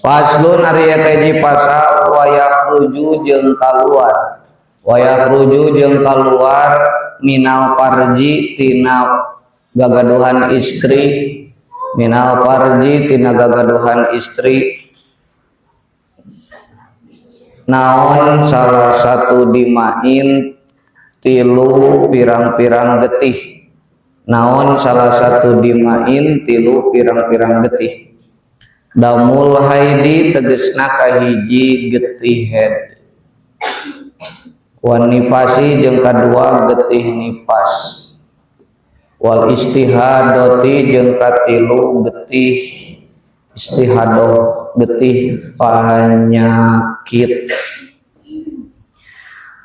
Paslun ari eta hiji pasal wayakhruju jeung kaluar minal farji tina gagaduhan istri naon salah satu dimain tilu pirang-pirang getih damul haidi tegesna kahiji getih haid wan nipasi jeung kadua getih nipas wal istihadoti jeung katilu getih istihadoh getih panyakit.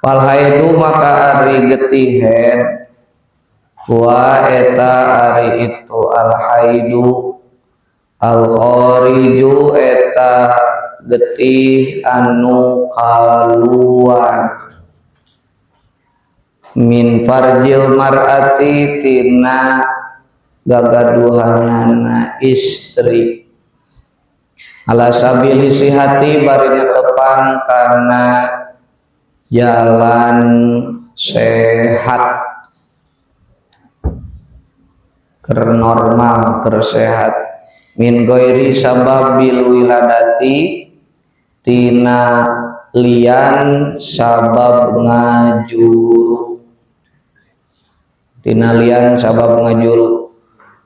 Fal haidu maka ari getih haid wa eta ari itu al haidu al khariju eta getih anu kaluar min farjil mar'ati tina gagaduhanana istri ala sabili sihati bari netepan kana jalan sehat keur normal keur sehat min ghairi sababil wiladati tina lian sabab ngajuru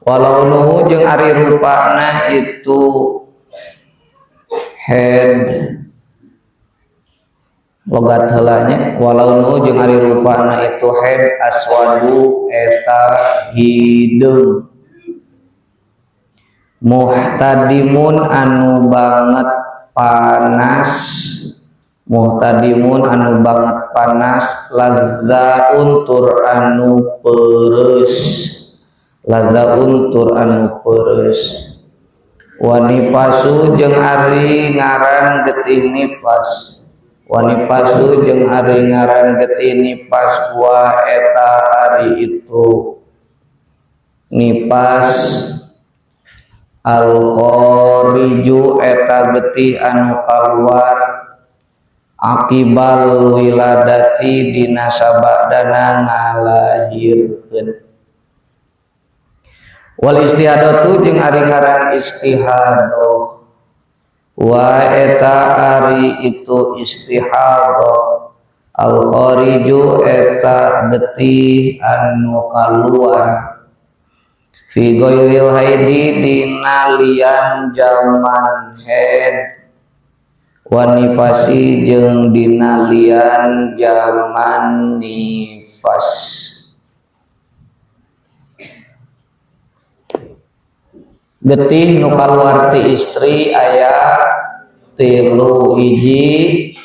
walau nuhu jeung ari rupana itu head logat heulanya walau nuhu jeung ari rupana itu head aswadu eta hideung muhtadimun anu banget panas lazzaun tur anu peureuss wanipasu jeung ari ngaran getih nipas wa eta ari itu nipas al khariju eta getih anu kaluar akibal wiladati dina sabadana ngalahirkeun wal istihadatu jeung ari ngaran istihadoh wa eta ari itu istihadoh al khariju eta getih anu kaluar fi ghairil haidi dina lian jaman haid wanipasi jeung dina lian jaman nifas. Getih nu kaluar ti istri aya tilu hiji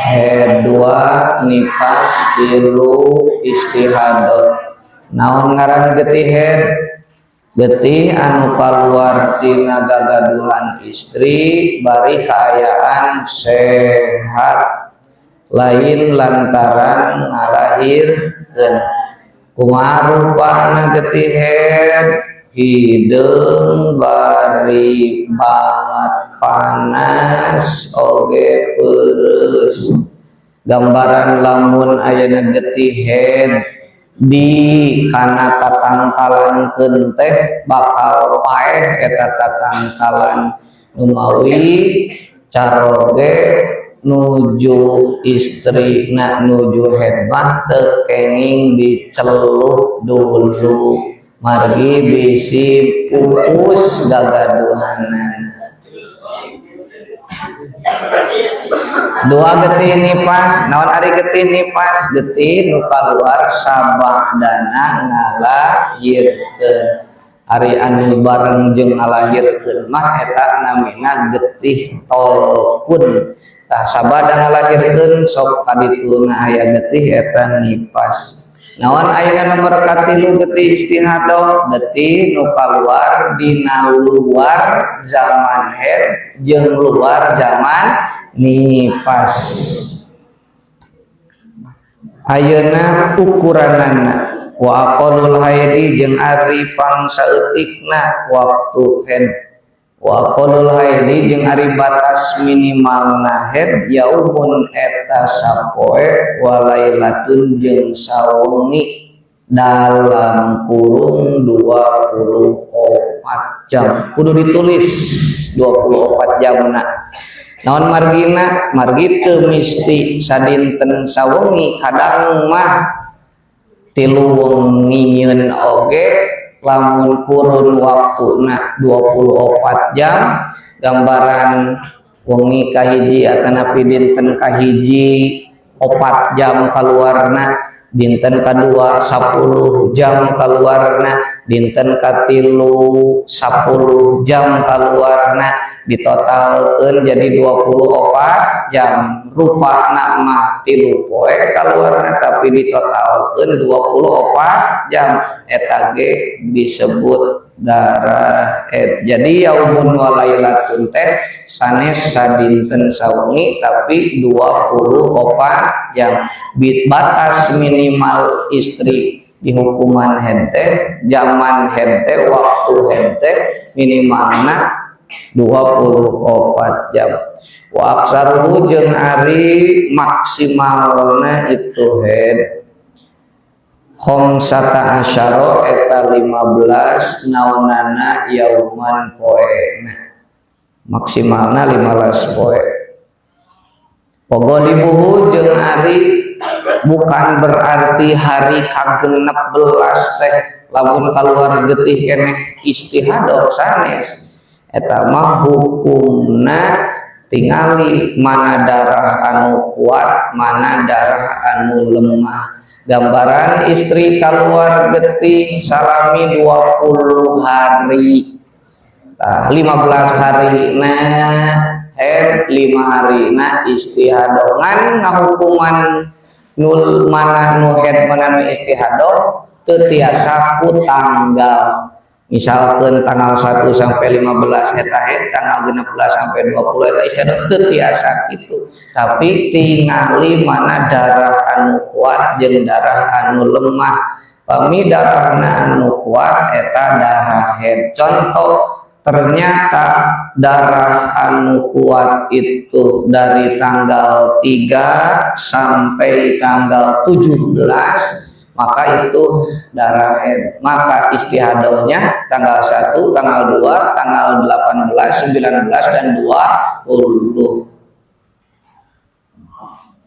haid dua nifas tilu istihadah. Naon ngaran getih haid? Getih anu kaluar tina gagaduhan istri bari kaayaan sehat lain lantaran ngalahirkeun. Kumaha rupana getih haid? Hideung bari banget panas oge peureus. Gambaran lamun ayana getih haid di kana tatangkalankeun teh bakal paeh eta tatangkalan numawi caroge nuju istri nuju haid mah teu kenging dicelup dulu margi bisi pupus gagaduhanana. Dua getih nipas, naon ari getih nipas? Getih nu kaluar sabadana ngalahirkeun. Ari anu bareng jeung ngalahirkeun mah eta namina getih tolkun. Tah sabada ngalahirkeun sok kadituna aya getih eta nipas. Naon ayeuna nomor katilu getih istihadah? Getih nu kaluar dina luar zaman haid jeung luar zaman nipas. Ayeuna ukuranana wa aqallul haidi jeung ari pangsaeutikna waktu haid Wa qadul haidi jeung ari batas minimalna haid yaumun eta sapoe walailatun jeung sawengi dalam kurung 24 jam. Kudu ditulis 24 jamna. Naon margina? Margi teu misti sadinten sawengi, kadang mah 3 wengieun oge. Lamun kurun waktuna 24 jam, gambaran wengi kahiji atanapi dinten kahiji 4 jam kaluarna, dinten kadua 10 jam kaluarna, dinten katilu 10 jam kaluarna, ditotalkeun jadi 24 jam. Rupana mah 3 poe kaluarna tapi ditotalkeun 24 jam. Eta ge disebut darah haid. Jadi yaumun walailatun teh sanes sadinten sawengi tapi 24 jam. Batas minimal istri di hukuman haid teh, zaman haid teh, waktu haid teh minimalna 24 jam. Wa aksaruhu jeung ari maksimalna itu haid khamsata asyara eta 15 naunana yauman poena, maksimalna 15 poe. Pogolibuhu jeung ari bukan berarti hari kagenep belas teh lamun kaluar getih keneh istihadah sanes, eta mah hukumna tingali mana darah anu kuat, mana darah anu lemah. Gambaran istri keluar getih salami 20 hari, 15 hari haid, 5 hari istihadah. Ngan ngahukuman nul mana nu haid mana nu istihadah teu tiasa ku tanggal. Misalkan tanggal 1 sampai 15 eta haid, tanggal 16 sampai 20 eta istiadah teu tiasa kitu. Tapi tingali mana darah anu kuat jeung darah anu lemah. Pami darahna anu kuat eta darah haid. Contoh, ternyata darah anu kuat itu dari tanggal 3 sampai tanggal 17, maka itu darah haid. Maka istihadahnya tanggal 1, tanggal 2, tanggal 18, 19 dan 20.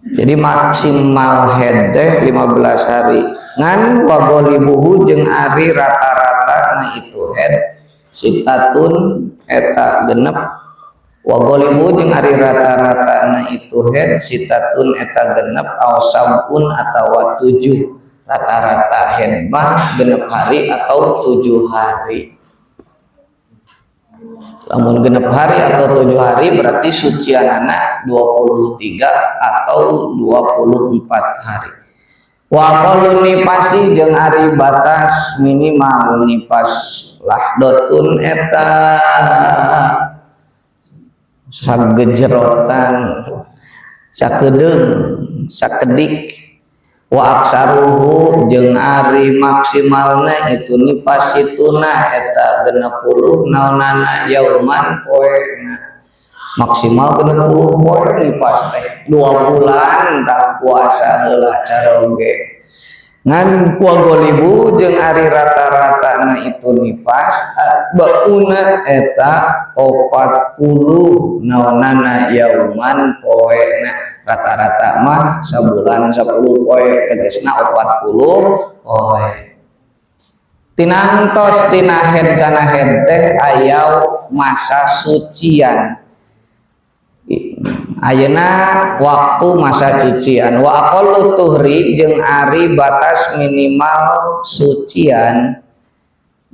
Jadi maksimal haid teh 15 hari. Ngan wagolibuhu jeung ari rata-rata na itu haid sitatun eta genep. Wagolibuhu jeung ari rata-rata na itu haid sitatun eta genep aw sabun atawa 7. Rata-rata haid mah 6 hari atau 7 hari. Lamun 6 hari atau 7 hari berarti sucianana 23 atau 24 hari. Wa qalu nipasi jeung ari batas minimal nipas lahdotun eta sagejrotan, sakedeung, sakedik. Wa aksaruhu jeung ari maksimalna itu nipasituna eta 60 naonana yauman poena. Maksimal 60 poe nipas teh 2 bulan tak puasa heula caroge. Ngan wagolibu jeung ari rata-rata na itu nipas bauna eta 40 naonana yauman poena. Rata-rata mah sabulan 10 poe tegasna 40 poe. Tinangtos tina haid kana haid teh aya masa sucian. Ayeuna waktu masa cucian. Wa aqallu tuhri jeung ari batas minimal sucian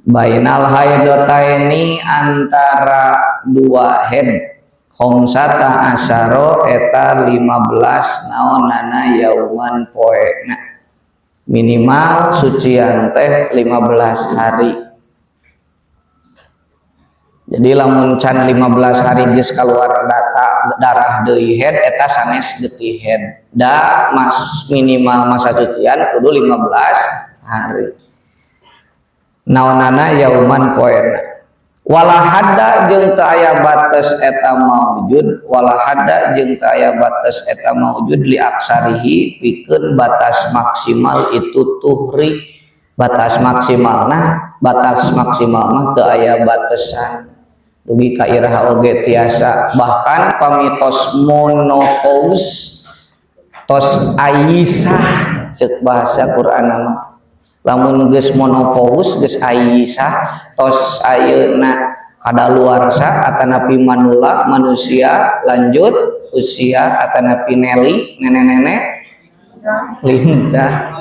bainal haidotaini antara 2 haid. Khamsata asyara eta 15 naonana yauman poena. Minimal sucian teh 15 hari. Jadi lamun can 15 hari geus kaluar darah deui haid eta sanes getih haid. Da minimal masa cucian kudu 15 hari. Naonana yauman poena. wala hadda jeung teu aya batas eta maujud, wala hadda jeung teu aya batas eta maujud li aksarihi pikeun batas maksimal itu tuhri, batas maksimal mah teu aya batasan dugi ka iraha oge tiasa. Bahkan pamitos monofous tos aisah ceuk bahasa Quran mah lamun geus monofous geus aisah tos ayeuna kadaluarsa atanapi manula manusia lanjut usia atanapi neli nenek-nenek lincah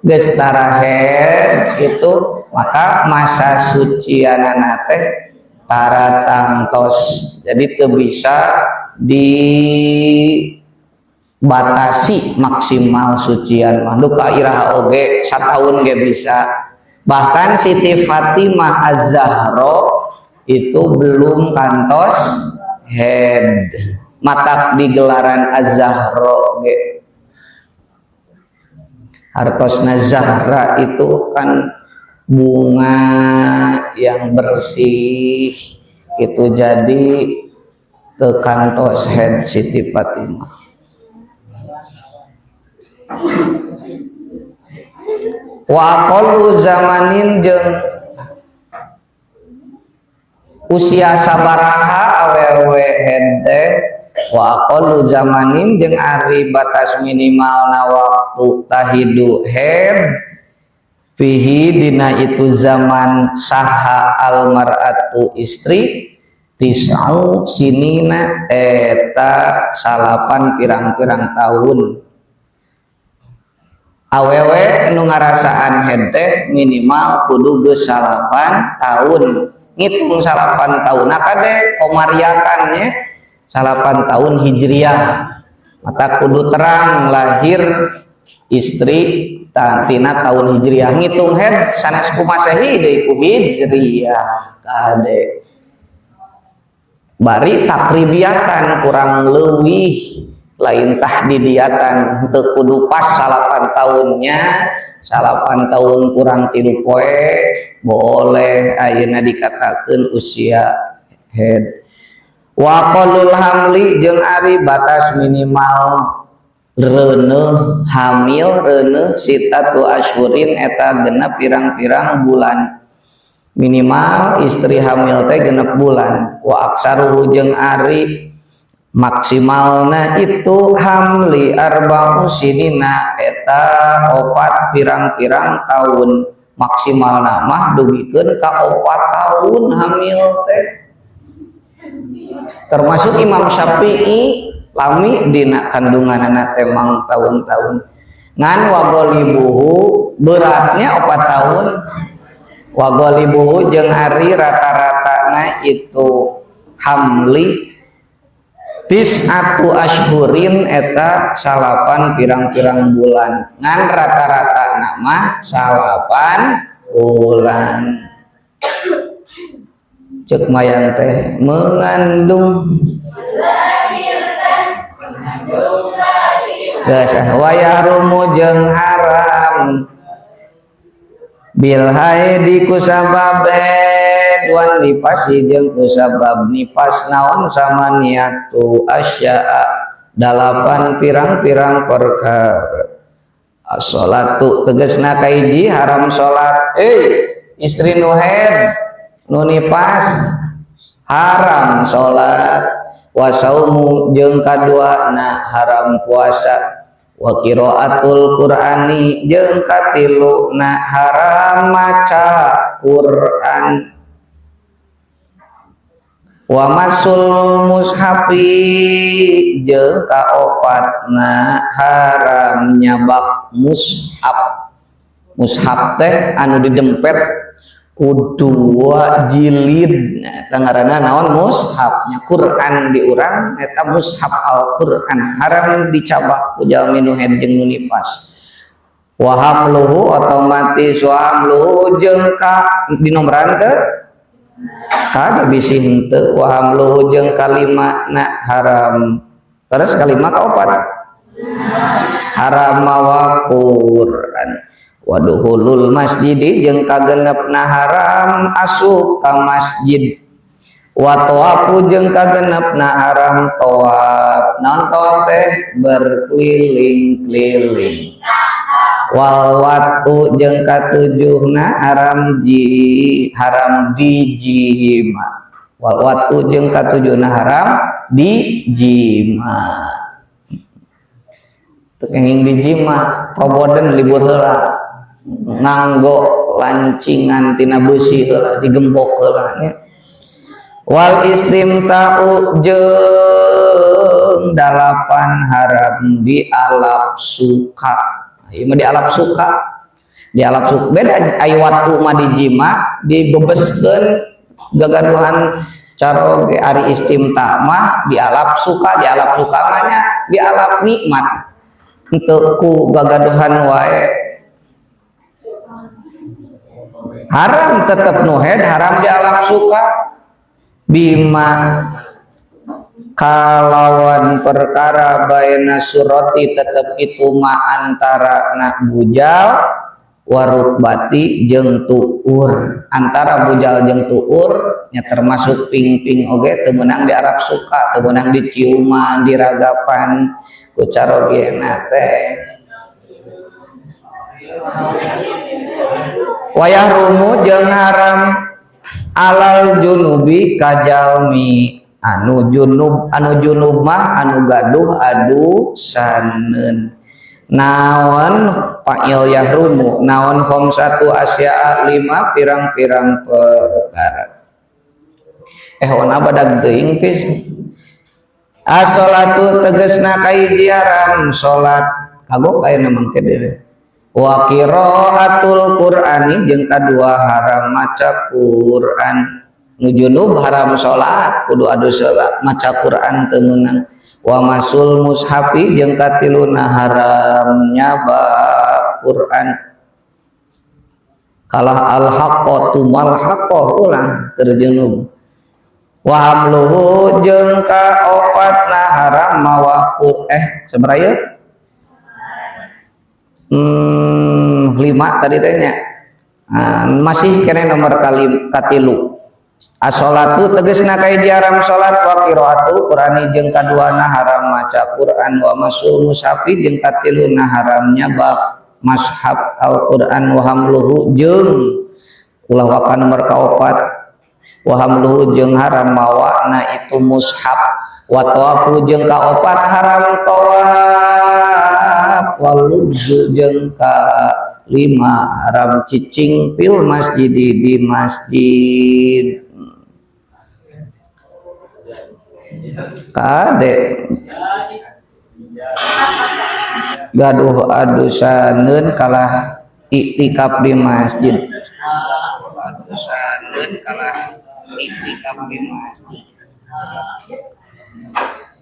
geus tarahed itu maka masa sucianana teh taratangtos. Jadi teu bisa dibatasi maksimal sucian mah duka iraha oge sataun ge bisa. Bahkan Siti Fatimah Az-Zahra itu belum kantos head matak digelaran Az-Zahra ge. Hartosna Zahra itu kan bunga yang bersih itu, jadi ke kantos head Siti Fatimah. Wa aqallu zamanin jeung usia sabaraha awewe hente, wa aqallu zamanin jeung ari batas minimalna waktu tahidu head fihi dina itu zaman saha almar'atu istri tis'u sinina eta salapan pirang-pirang tahun. Awewe nu ngarasaan henteh minimal kudu geus 8 tahun. Ngitung 8 tahun kade komariakannya 8 tahun hijriah. Mata kudu terang lahir istri tina tahun hijriah, ngitung head sanes ku Masehi deui ku hijriah kade. Bari takribiatan kurang leuwih lain tahdidiatan teu kudu pas 8 tahunnya, 8 tahun kurang 3 poe boleh ayeuna dikatakeun usia head. Wa qalul hamli jeung ari batas minimal reuneuh hamil, reuneuh sitatu asyhurin eta genep pirang-pirang bulan. Minimal istri hamil teh genep bulan. Wa aksaruhu jeung ari maksimalna itu hamli arba'u sinina eta 4 pirang-pirang tahun. Maksimalna mah dugikeun ka 4 tahun hamil teh. Termasuk Imam Syafi'i lami dina kandunganana temang tahun-tahun. Ngan wagolibuhu beratnya 4 tahun. Wagolibuhu jeung ari rata-ratana itu hamli tis'atu asyhurin eta 8 pirang-pirang bulan. Ngan rata-ratana mah 8 bulan. Cek mayang teh mengandung wayahrumu jeung haram bil haidi kusabab wan nipasi jeung kusabab nipas naon sama niatu asya'a 8 pirang-pirang perkara. As-sholatu tegasna kaidi haram salat. Istri nu haid nu nipas haram salat. Wa saumu jeung kaduana haram puasa. Wa qiraatul qur'ani jeung katiluna haram maca Quran. Wa masul mushafi jeung kaopatna haram nyabak mushaf. Mushaf teh anu didempet kudu jilid tangarana naon mushafnya Quran di urang eta mushaf Al-Qur'an haram dicabak ku jalmi nu haid jeung nu nipas. Wa hamluhu otomatis wa hamluhu jeung ka dinomoran teu kada bisi henteu. Wa hamluhu jeung kalimana haram terus kalima kaopat haram mawa Quran. Waduhulul masjidi jeung kagenepna haram asup ka masjid. wa tawafu jeung kagenepna haram tawaf. Naon tawaf teh? Berkeliling-keliling. Wal watu jeung katujuhna haram dijima. Wal watu jeung katujuhna haram dijima. Kenging dijima proboden libur heula nganggo lancingan tina beusi heula digembok heula nya. Wal istimta'u jeung dalapan haram di alap suka. Ieu mah di alap suka. Di alap suka beda aya watu mah dijima dibebeskeun gagaduhan cara ge ari istimta mah di alap suka mah nya di alap nikmat. Untuk ku gagaduhan wae haram tetep nuhed haram di alam suka bima kalawan perkara baina surati tetep itu ma antara na bujal warukbati jeung tuur. Antara bujal jeung tuur nya termasuk ping-ping oge teu meunang di Arab suka, teu meunang di ciuman, diragapan ku carogena teh. Wayah rumu jeung haram alal junubi kajalmi anu junub mah anu gaduh adu saneun. Naon fa'il yahrumu naon khamsatu asya'a 5 pirang-pirang perkara. Ona badag teuing pis. As-sholatu tegasna kahiji haram salat kagok aya mangke dewe. Wa qiraatul qur'ani jeung kadua haram maca Qur'an. Nu junub haram salat kudu adu salat, maca Qur'an teu meunang. Wa masul mushafi jeung katiluna haram nyaba Qur'an. Kalah al haqqatu mal haqqah ulah keur junub. Wa hamluhu jeung kaopatna haram mawa sabaraya 5 tadi teh nya. Masih kene nomor katilu. As-sholatu tegasna kahiji haram salat wa qiraatul qur'ani jeung kaduana haram maca Qur'an wa masul mushafi jeung katiluna haram nyabak mashaf al-Qur'an wa hamluhu jeung ulah waka nomor kaopat wa hamluhu jeung haram mawana itu mushaf wa tawafu jeung kaopat haram tawaf wal lubzu jeung ka 5 haram cicing fil masjid di masjid. Kade gaduh adusaneun kalah iktikaf di masjid. Adusaneun kalah iktikaf di masjid.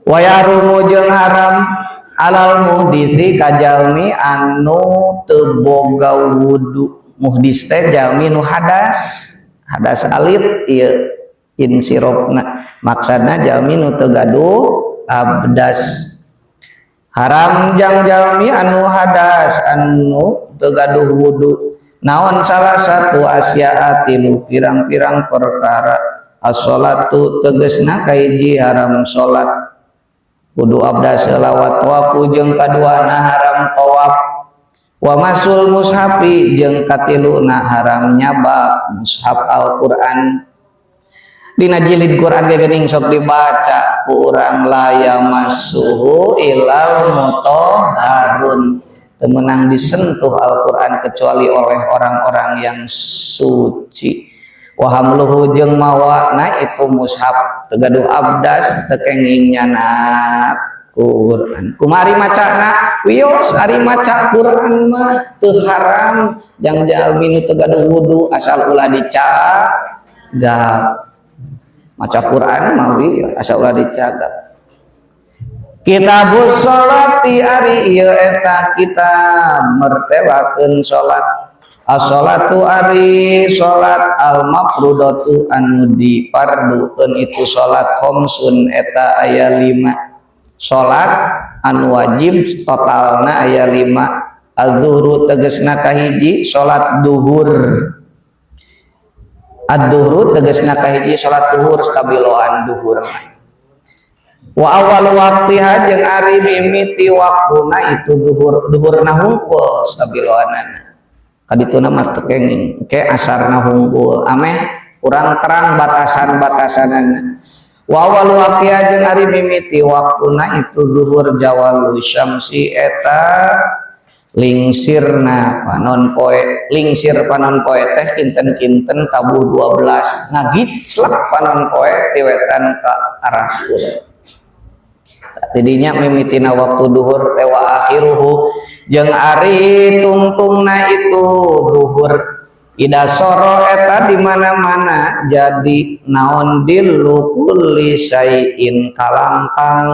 Wa yarumu jeung haram alal muhdisi kajalmi anu teu boga wudu. Muhdis teh jalmi nu hadas alit ieu insirofna maksudna jalmi nu teu gaduh abdas. Haram jang jalmi anu hadas anu teu gaduh wudu naon salah satu asya'a tilu pirang-pirang perkara. As-sholatu tegasna kahiji haram salat kudu abdas selawat tawafu jeung kaduana haram tawaf wa masul mushafi jeung katiluna haram nyabak mushaf Al-Qur'an. Dina jilid Quran ge geuning sok dibaca ku urang la yamassuhu ilal mutahharun. Teu meunang disentuh Al-Qur'an kecuali oleh orang-orang yang suci. Wa hamluhu jeung mawana itu mushaf teu gaduh abdas teu kenging nyana Quran. Kumari macana wios ari maca Quran mah teu haram jang jalmi nu teu gaduh wudu asal ulah dicagap. Maca Quran mah asal ulah dicagap. Kitabus sholati ari ieu eta kitab mertewakeun salat. As-sholatu ari salat al-mafrudatu anu dipardukeun itu salat khamsun eta aya 5. Salat anu wajib totalna aya 5. Az-zuhru tegasna kahiji salat duhur. ad-duhur tegasna kahiji salat duhur stabiloan duhur. Wa awal waqtiha jeung ari mimiti waktuna itu duhurna hungkul stabiloanana. Kadituna mah teu kenging ke asarna hungkul ameh urang terang batasan-batasanana. Wa awal waqtiha jeung ari mimiti waktuna itu zuhur jawalu syamsi eta lingsirna panon poe lingsir panon poe teh kinten-kinten tabuh 12 ngagiclak panon poe ti wetan ka arah kulon. Tidinya mimitina waktu duhur tewa akhiruhu jeung ari tungtungna itu duhur ida soro eta di mana-mana jadi naon dilu kulli syai'in kalangkang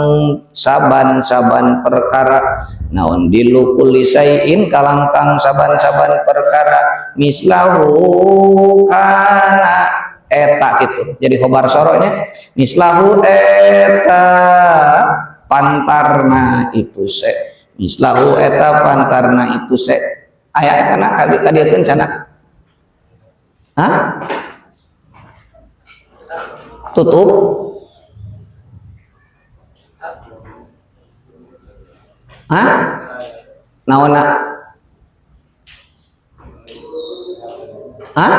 saban-saban perkara naon dilu kulli syai'in kalangkang saban-saban perkara mislahu kana eta gitu jadi khobar soronya mislahu eta pantarna itu se mislahu eta pantarna itu se aya eta na kadieun cenah hah tutup hah naonna hah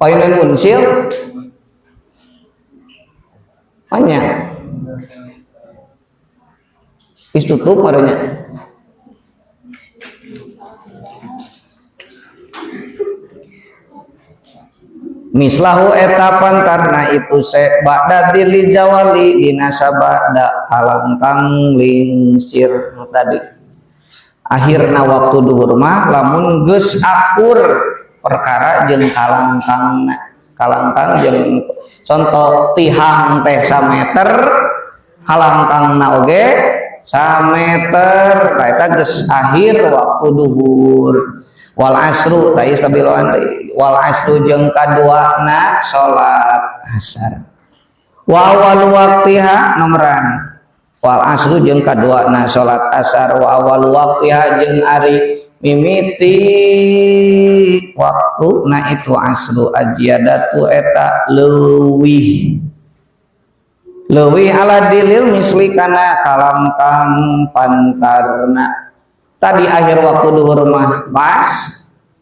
payunan munsil banyak is tutup adanya mislahu eta pantarna itu se ba'da dili jawali dina sabada kalangkang lingsir tadi akhirna waktu duhur mah lamun geus akur perkara jeung kalangkang jeung contoh tihang teh sameter kalangkangna oge sameter eta geus akhir waktu duhur wal asru ta istabiloan wal asru jeung kaduana salat asar wa awal waqtiha nomoran wal asru jeung kaduana salat asar wa awal waqtiha jeung ari mimiti waktu na itu asru ajiyadatu eta leuwih ala dilil misli kana kalangkang pantarna tadi akhir waktu duhur mah pas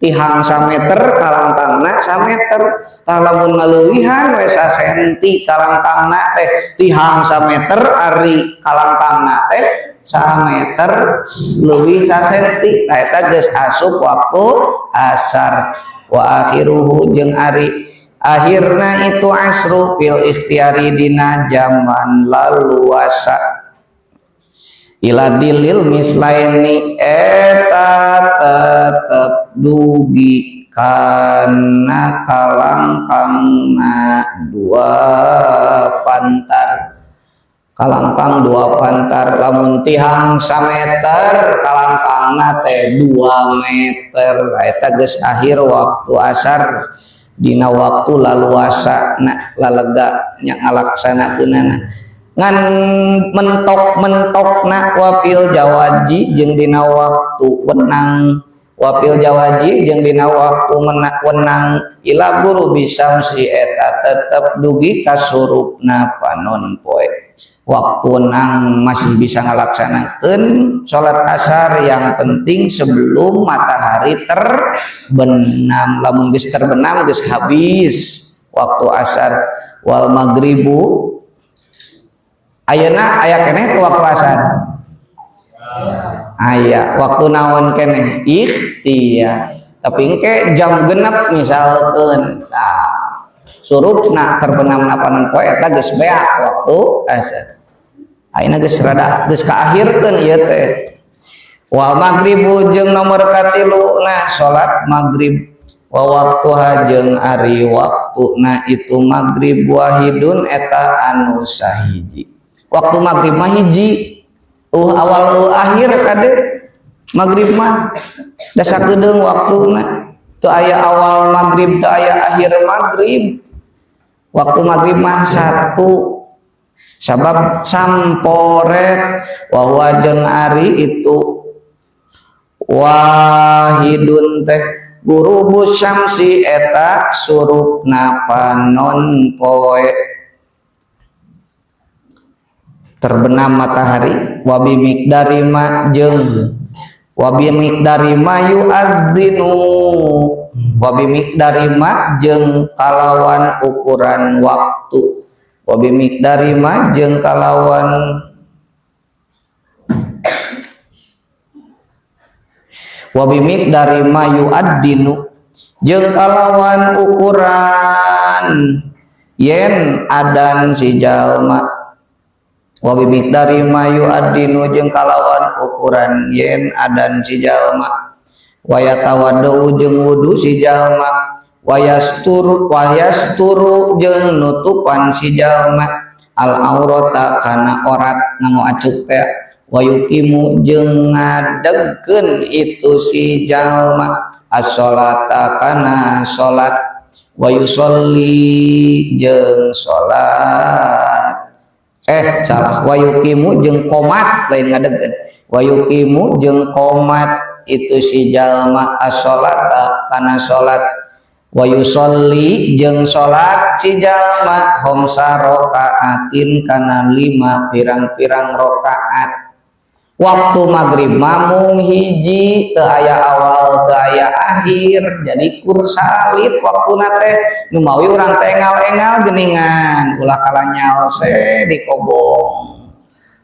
tihang sameter kalangkangna sameter lamun ngaleuwihan we sasenti kalangkangna teh tihang sameter ari kalangkangna teh sameter leuwih sasenti eta geus asup waktu asar wa akhiruhu jeung ari akhirna itu asru fil ikhtiyari dina zaman laluasa ila dilil mislaini eta tetep dugi kana kalangkangna dua pantar kalangkang dua pantar lamun tihang sameter kalangkangna teh 2 meter eta geus akhir waktu asar dina waktu laluasa na lalega nya ngalaksanakeunana ngan mentok-mentokna wafil jawaji jeung dina waktu wenang wafil jawaji jeung dina waktu wenang ila guru bisamsi eta tetep dugi kasurupna panon poe waktu nang masih bisa ngalaksanakeun salat asar yang penting sebelum matahari terbenam lamun geus terbenam geus habis waktu asar wal magribu ayeuna aya keneh tu waktu asar aya waktu naon keneh ikhtiyar tapi engke jam genep misalkeun surupna terbenamna panon poe eta geus beak waktu asar ayeuna geus rada geus kaakhirkeun ieu teh wal maghribu jeung nomor katilu nah salat maghrib wa waqtuha jeung ari waktuna itu maghrib wahidun eta anu sahiji waktu maghrib mah hiji awal akhir kade maghrib mah da sakedeung waktuna teu aya awal maghrib teu aya akhir maghrib waktu maghrib mah satu sabab samporet wahwa jeung ari itu wahidun teh gurubus syamsi eta surupna panon poe terbenam matahari wabi miqdari ma jeung wabi miqdari ma yu'adzinu wabi miqdari ma jeung kalawan ukuran waktu wabi miqdari ma jeung kalawan wabi miqdari ma yu'addinu jeung kalawan ukuran yen adan si jalma wabi miqdari ma yu'addinu jeung kalawan ukuran yen adan si jalma wayatawaddu jeung wudu si jalma wayasturu jeung nutupan si jalma al aurata kana orat nganggo acuk teh wayukimu jeung ngadegkeun itu si jalma as-sholata kana salat wayusolli jeung salat salah wayukimu jeung qomat lain ngadegkeun wayukimu jeung qomat itu si jalma as-sholata kana salat wayusolli jeung salat si jalma khamsa rakaatin kana 5 pirang-pirang rakaat waktu maghrib mamung hiji teu aya awal teu aya akhir jadi kur salit waktuna teh nu mawi urang teh engal-engal geuningan ulah kalanyal se di kobong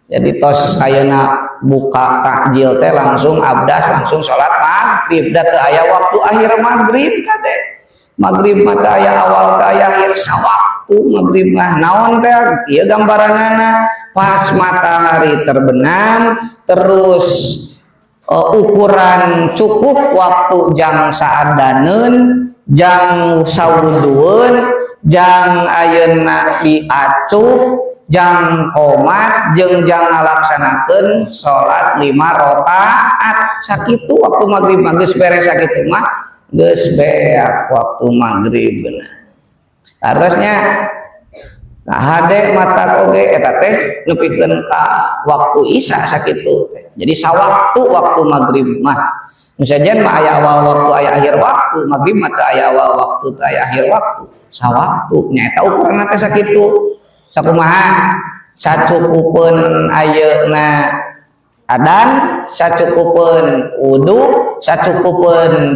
jadi tos ayeuna buka takjil teh langsung abdas langsung salat maghrib da teu aya waktu akhir maghrib kade maghrib mah teu aya awal teu aya akhir sawaktu maghrib mah naon teh ieu gambaranana pas matahari terbenam terus ukuran cukup waktu jang saadaneun jang sawudueun jang ayeuna diacuk jang qomat jeung jang ngalaksanakeun salat 5 rakaat sakitu waktu maghrib mah geus beres sakitu mah geus beak waktu maghrib bener harusnya hade mata oge eta teh nepikeun ka waktu isya sakitu jadi sawaktu waktu maghrib mah misalnya mah aya awal waktu aya akhir waktu maghrib mah teu aya awal waktu teu aya akhir waktu sawaktu nya eta ukuranna teh sakitu sakumaha sacukupeun ayeuna adan sacukupeun wudu sacukupeun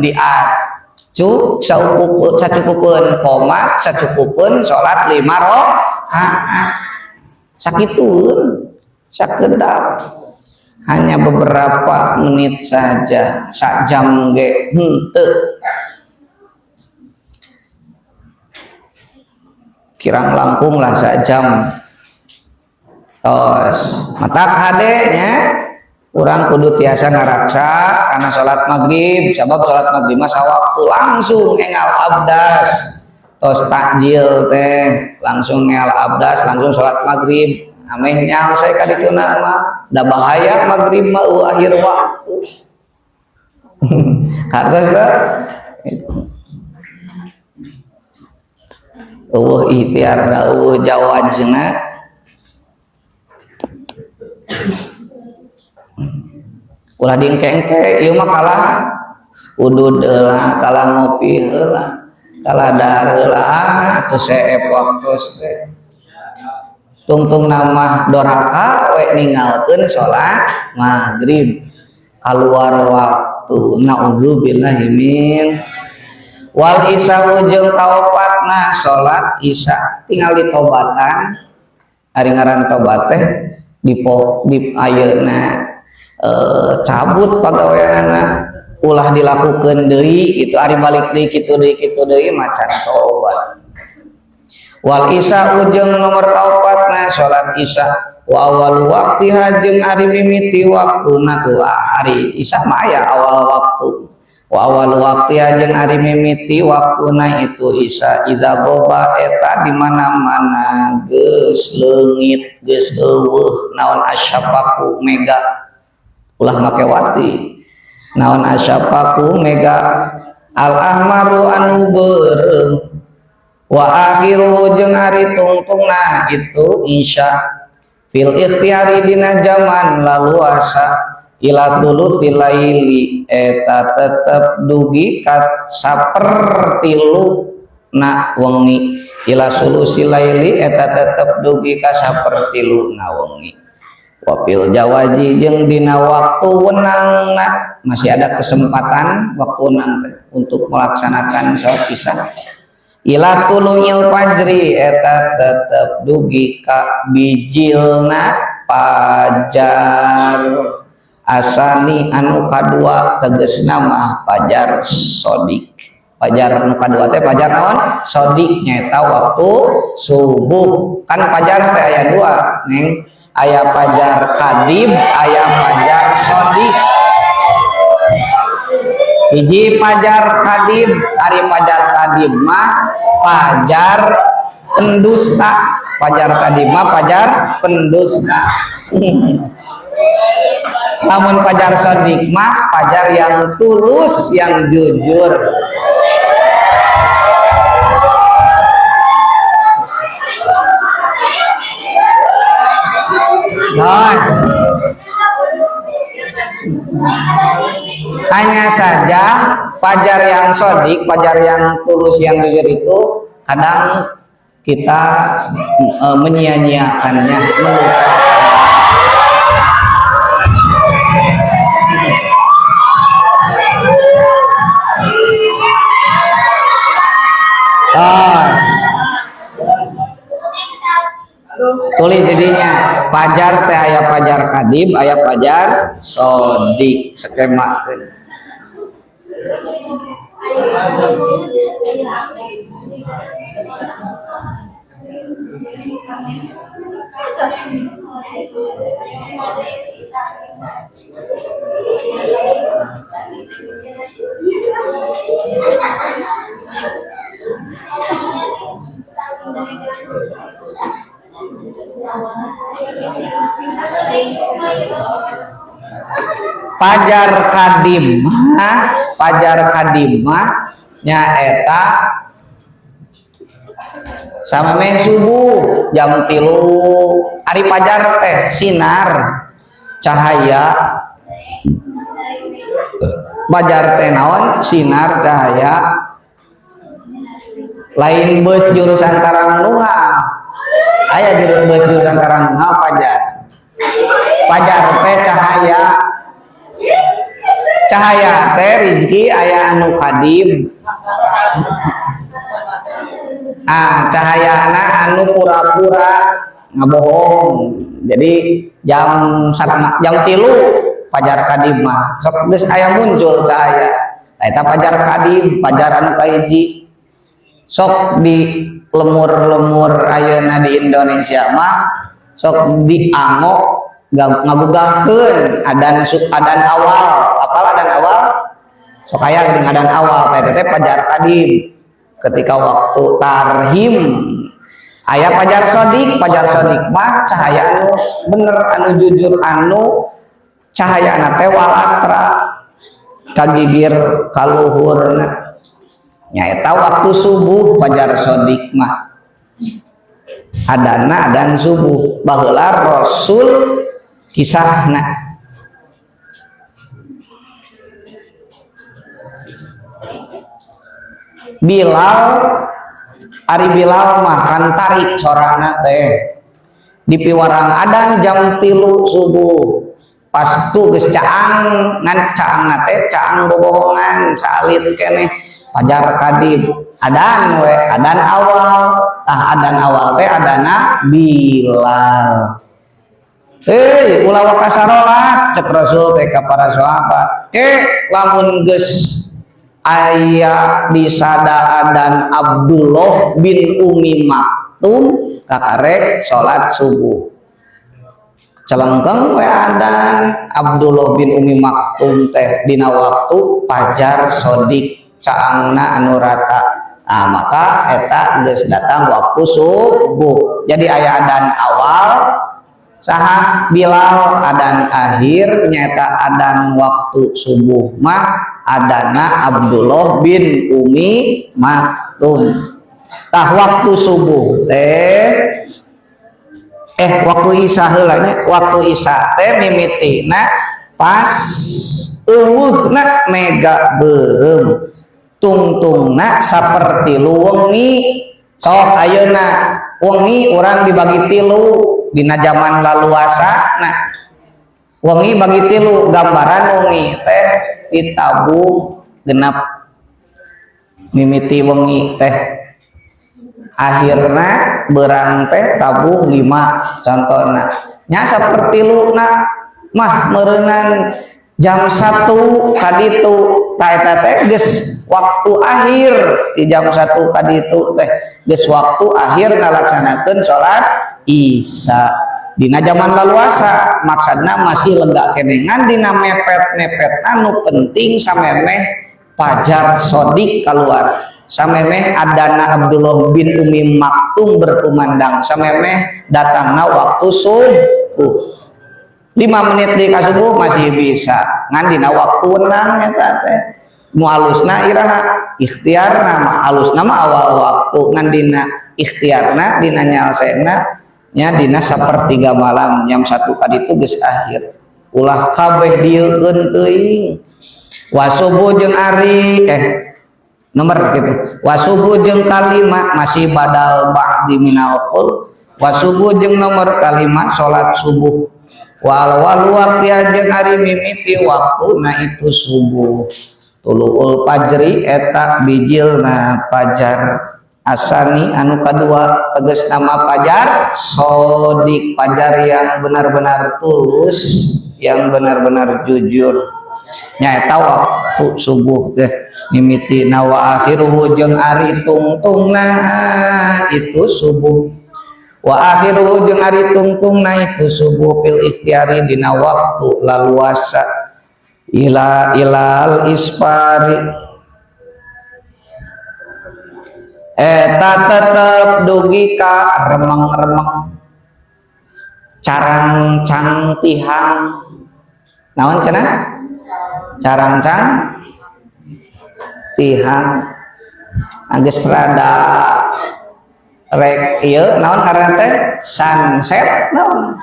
sacukupeun qomat sacukupeun salat 5 rakaat sakitueun sakedap hanya beberapa menit saja sak jam ge henteu kirang langkung lah sak jam tos matak hade nya urang kudu tiasa ngaraksa karena sholat maghrib sabab sholat maghrib mah sawaktu langsung engal abdas tos takjil teh langsung engal abdas langsung sholat maghrib ameh nyal saya kadituna mah da bahaya maghrib mah akhir waktu kados ikhtiar jawajna ulah diengke-engke ieu mah kalah udud heula kalah ngopi heula kalah dahar heula atuh seep waktos teh tungtung nama doraka we ninggalkeun salat maghrib kaluar waktu naudzubillahi min wal isya jeung kaopatna salat isya tinggal ditobatan ari ngaran tobat teh di ayeuna cabut pagaweanana ulah dilakukan deui itu ari balik deui kitu deui macan tobat wal isya ujung nomor kaopatna salat isya wa awal waqtiha jeung ari mimiti waktuna tu ari isya mah aya awal waktu wa awal waqtiha jeung ari mimiti waktuna itu isya idza goba eta di mana-mana geus leungit geus eueuh naon asyafaku mega ulah make wati naon asyafaku mega al ahmaru anu beureum wa akhiru jeung ari tungtungna itu isya fil ikhtiyari dina zaman laluasa ila thuluthil laili eta tetep dugi ka sapertilu na wengi ila sulusil laili eta tetep dugi ka sapertilu na wengi wapil jawaji jeung dina waktu wenangna masih ada kesempatan waktu wenang untuk melaksanakan salat isya ila tulunyil fajri eta tetep dugi ka bijilna fajar asani anu kadua tegesna mah fajar sodik fajar anu kadua teh fajar naon sodik nyaeta waktu subuh kan fajar teh aya dua neng aya fajar kadib aya fajar sodik hiji fajar kadib ari fajar kadib mah fajar pendusta fajar kadib mah fajar pendusta namun fajar sodik mah fajar yang tulus yang jujur hanya saja fajar yang sodik fajar yang tulus yang jujur itu kadang kita menyia-nyiakannya melupakan tulis didinya fajar teh aya fajar kadib aya fajar sodik skema fajar kadimah nyaeta sama main subuh jam 3 ari fajar teh sinar cahaya fajar teh naon sinar cahaya lain bus jurusan Karangdunga aya bus jurusan Karangdunga fajar teh cahaya teh rizki aya anu kadib cahayana anu pura-pura ngabohong jadi jam 3 fajar kadib mah sok geus aya muncul cahaya eta fajar kadib fajar anu kahiji sok di lemur-lemur ayeuna di Indonesia mah sok dianggo ngagugahkeun adan awal apal adan awal sok aya geuning adan awal teh fajar kadib ketika waktu tarhim aya fajar sodik mah cahaya anu bener anu jujur anu cahaya na teh walatra kagigir kaluhurna nyaeta waktu subuh fajar sodik mah adana adan subuh baheula Rasul kisahna Bilal mah kan tarik sorana teh di piwarang adan jam 3 subuh pas tu geus caang ngan caangna teh caang bobohongan salit keneh fajar kadib adan awal adan awal teh adana Bilal ulah waka sarolat cek Rasul teh ka para sahabat lamun geus aya disada adan Abdullah bin Umi Maktum kakarek salat subuh celengkeng we adan Abdullah bin Umi Maktum teh dina waktu fajar sodik caangna anu rata maka eta geus datang waktu subuh jadi aya adan awal saha Bilal adan akhir nyata adan waktu subuh mah adana Abdullah bin Umi Maktum tah waktu subuh waktu isya heula nya waktu isya teh mimitina pas eueuhna mega beureum tungtungna saperti wengi sok ayeuna wengi urang dibagi tilu dina zaman laluasa. Nah wengi bagi tilu gambaran wengi teh ditabuh genap mimiti wengi teh akhirna berang teh tabuh 5 contohna nya saperti luna mah meureunnan jam 1 kaditu ta eta teh geus waktu akhir di jam 1 kaditu teh geus waktu akhir ngalaksanakeun salat Isya dina zaman laluasa. Maksudna masih lega kenengan dina mepet-mepet anu penting samemeh fajar sodik keluar, samemeh adana Abdullah bin Umi Maktum berkumandang, samemeh datangna waktu subuh 5 menit di kasubuh masih bisa ngan dina waktu wenang eta teh nu alusna iraha ikhtiarna mah alusna mah awal waktu ngan dina ikhtiarna dina nyalsena nya dina sapertiga malam jam 1 kaditu geus akhir ulah kabeh dieukeun teuing wasubuh jeung ari nomor gitu wasubuh jeung kalima masih badal ba'di minal qul wasubuh jeung nomor kalima salat subuh wal waqti jeung ari mimiti waktuna itu subuh tuluul fajri eta bijilna fajar asani anu kadua tegas nama fajar sodik fajar yang benar-benar tulus yang benar-benar jujur nyaeta waktu subuh teh mimiti nawa akhiruhu jeung ari tungtungna itu subuh wa akhiruhu jeung ari tungtungna itu subuh fil ikhtiari dina waktu laluasa ilal isfari eta tetep dugi ka remeng-remeng carang-cang tihang naon cenah carang-cang tihang geus rada rek ieu naon karena teh sunset naon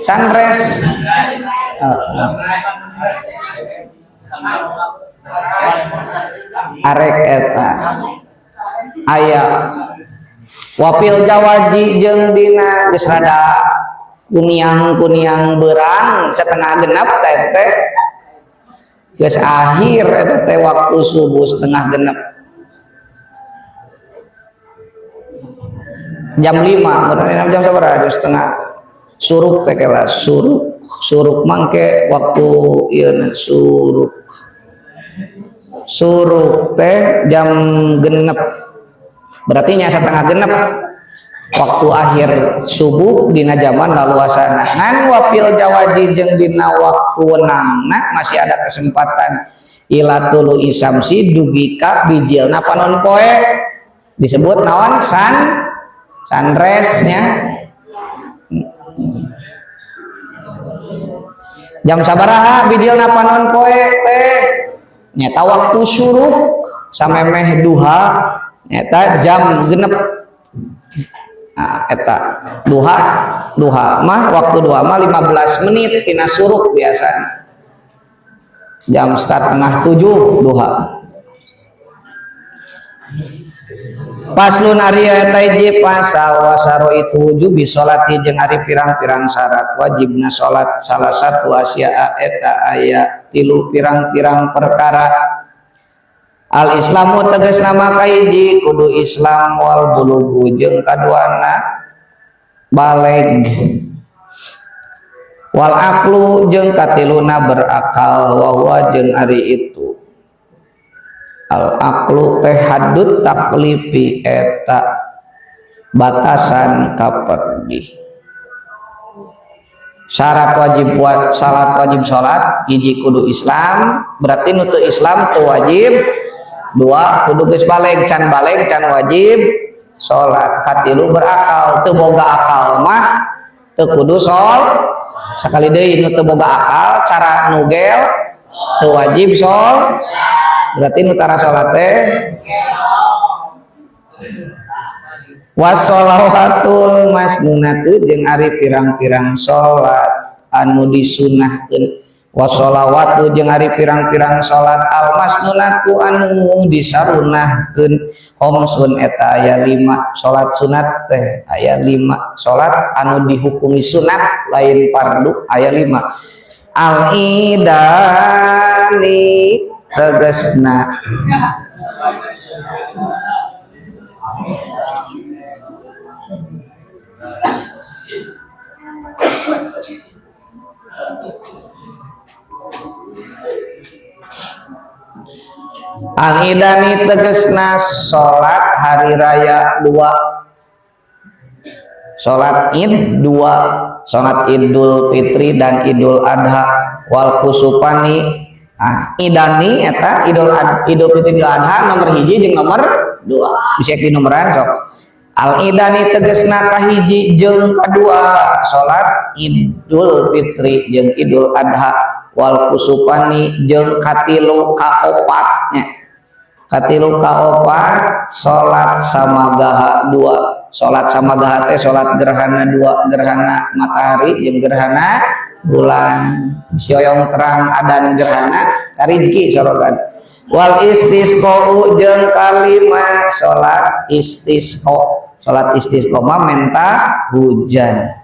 sunrise arek eta aya wapil jawaji jeung dina geus rada kuniang-kuniang berang setengah genap teh geus akhir eta teh waktu subuh setengah genap jam 5 meureun jam sabaraha jam setengah suruk teh kela suruk mangke waktu ieu suruk teh jam genep berarti nya setengah genep waktu akhir subuh dina zaman laluasana ngan wapil jawaji jeung dina waktu wenangna masih ada kesempatan ilatulu isamsi dugika bijilna panon poe disebut naon sunrise nya jam sabaraha bijilna panon poe teh nyata waktu syuruk samemeh duha nyata jam genep. Nah, eta duha mah waktu duha mah 15 menit tina suruk biasana jam 6:30 duha paslun ari eta hiji pasal wasaro itu wujubi sholati jeung ari pirang-pirang syarat wajibna salat salah satu asya eta aya 3 pirang-pirang perkara al islamu tegas nama kahiji kudu Islam wal bulugu jeung kaduana baleg wal aqlu jeung katiluna berakal wa huwa jeung ari itu al aqlu teh haddut taklifi eta batasan kaperdi syarat wajib salat hiji kudu Islam berarti nutu Islam tu wajib 2 kudu geus baleg can wajib salat katilu berakal teu boga akal mah teu kudu sakali deui nu teu boga akal cara nugel teu wajib berarti nu tara salat teh wassalawatul masnunatu jeung ari pirang-pirang salat anu disunahkeun wa sholawatu jeung ari pirang-pirang salat al masnunatu anu disarunahkeun homsun eta aya 5 salat sunat teh aya 5 salat anu dihukumi sunat lain fardu aya 5 al idani tegasna Al-idani tegesna salat hari raya 2 salat id 2 salat idul fitri dan idul adha wal kusupani idani eta idul fitri idul adha nomor hiji jeung nomor 2 bisa di nomoran sok al-idani tegesna kahiji jeung kadua salat idul fitri jeung idul adha wal kusupani jeung katilu kaopatnya katilu kaopat salat samagaha 2 salat samagaha teh salat gerhana 2 gerhana matahari jeung gerhana bulan sioyong terang adan gerhana karijki sorogan wal istisqa'u jeung kalima salat istisqa salat istisqa mah menta hujan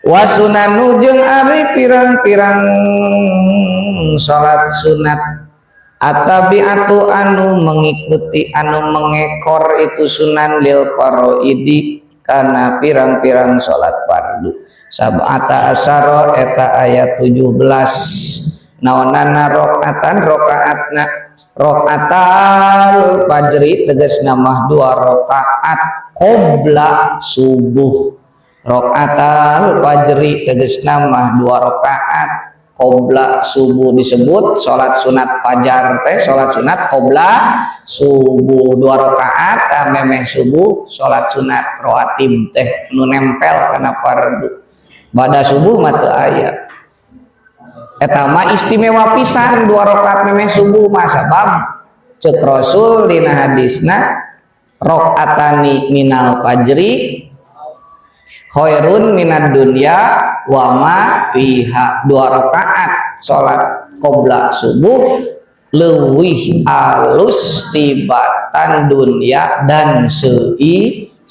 wasunanu jeung ari pirang-pirang salat sunat atabiatu anu mengikuti anu mengekor itu sunan lil faraidi kana pirang-pirang salat fardu sab'ata asyara eta ayat 17 naonana rakaatan rakaatna rakaatal fajri tegasna mah 2 rakaat qabla subuh rakaatal fajri tegasna mah 2 rakaat qabla subuh disebut salat sunat fajar teh salat sunat qabla subuh 2 rakaat memeh subuh salat sunat rawatib teh nu nempel kana fardu bada subuh mah teu aya eta mah istimewa pisan 2 rakaat memeh subuh mah sabab ceuk Rasul dina hadisna rakaatani minal fajri khairun minad dunya wa ma fiha 2 rakaat salat qabla subuh leuwih alus tibatan dunya dan seisinya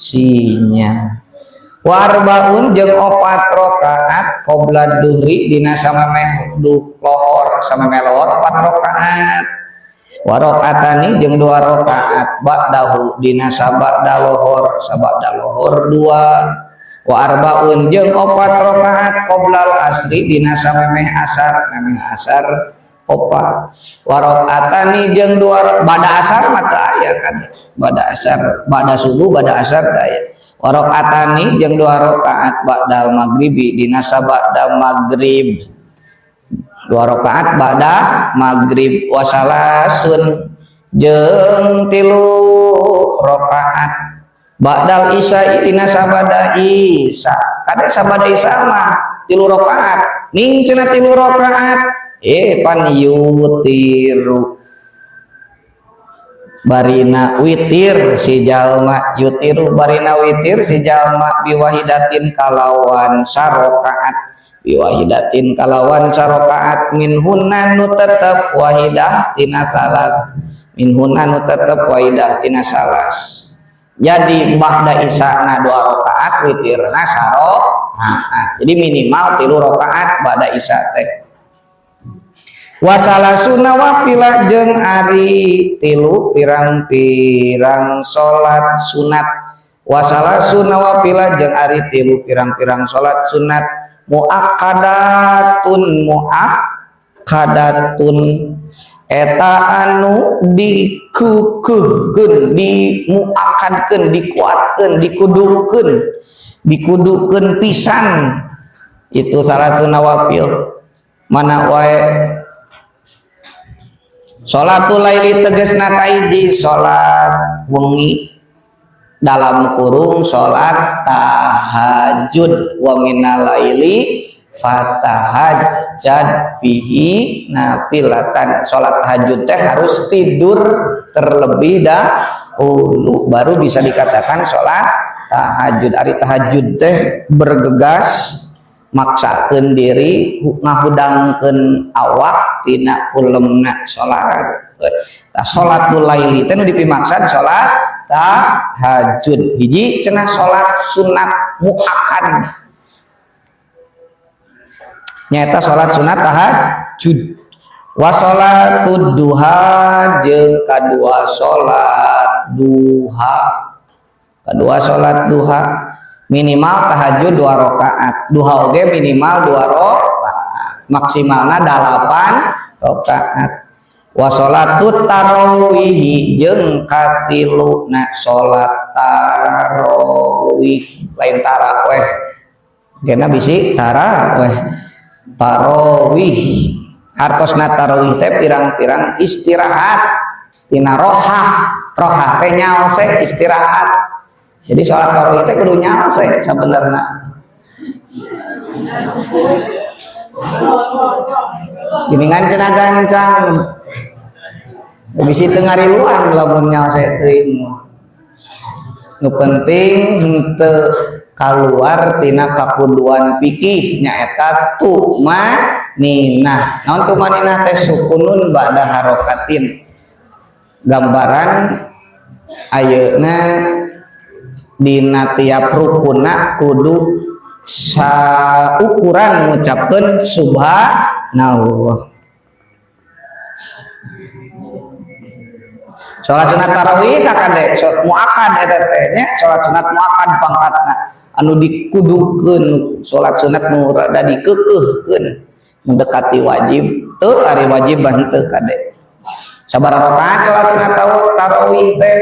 warbaun jeung 4 rakaat qabla duhri dina samemeh lohor samemeh lohor 4 rakaat wa rakaatani jeung 2 rakaat ba'dahu dina sabada lohor 2 wa arbaun jeung 4 rakaat qoblal asri dina samemeh asar memeh asar 4 wa rakaatani jeung 2 bada asar mah teu aya kan bada asar bada subuh bada asar teu aya wa rakaatani jeung 2 rakaat ba'dal maghribi dina sabada maghrib 2 rakaat ba'da maghrib wa salasun jeung 3 rakaat ba'dal isya dina sabada isya kada sabada isya mah 3 rakaat ning cenah 3 rakaat pan yutiru barina witir si jalma yutiru barina witir si jalma biwahidatin kalawan sarakaat biwahidatin kalawan sarakaat minhunna nu tetep wahidah tina salas minhunna nu tetep wahidah tina salas jadi ba'da isya 2 rakaat witirna sarokaat jadi minimal 3 rakaat ba'da isya teh wasalasuna wafila jeung ari 3 pirang-pirang salat sunat wasalasuna wafila jeung ari 3 pirang-pirang salat sunat muakkadatun eta anu dikukuhkeun dimuakadkeun dikuatkeun dikudukeun pisan itu salatun nawafil mana wae salatul laili tegasna kahiji salat wengi dalam kurung salat tahajud wa minal laili fatahajjad bihi nafilatan salat tahajud teh harus tidur terlebih dahulu baru bisa dikatakan salat tahajud ari tahajud teh bergegas maksakeun diri ngahudangkeun awak tina kulemna salat. Tah salatul laili teh nu dipimaksan salat tahajud. Hiji cenah salat sunat muakkad. Nyaeta salat sunat tahajud. Wa salatud duha jeung kadua salat duha. Kadua salat duha minimal tahajud 2 rakaat. Duha oge minimal 2 rakaat. Maksimalna 8 rakaat. Wa salatut tarawih jeung katiluna salat tarawih. Lain tarawih. Gena bisi tarawih. Tarawih. Hartosna tarawih teh pirang-pirang istirahat tina rohah. Rohah teh nyaose istirahat. Jadi sholat tarawih teh kudu nyaose sabenerna. Giningan cenah gancang. Bisi teu ngariluan lamun nyaose teuing. Nu penting henteu kaluar tina kakuduan fikih nyaeta tumaninah. Naon tumaninah teh sukunun ba'da harokatin. Gambaran ayeuna dina tiap rukuna kudu saukuran ngucapkeun subhanallah. Salat sunat tarawih kakade muakkad eta teh nya salat sunat muakkad pangkatna anu dikudukeun salat sunat nu rada dikeukeuhkeun mendekati wajib teu ari wajib henteu kade. Sabaraha rakaat salat sunat tarawih teh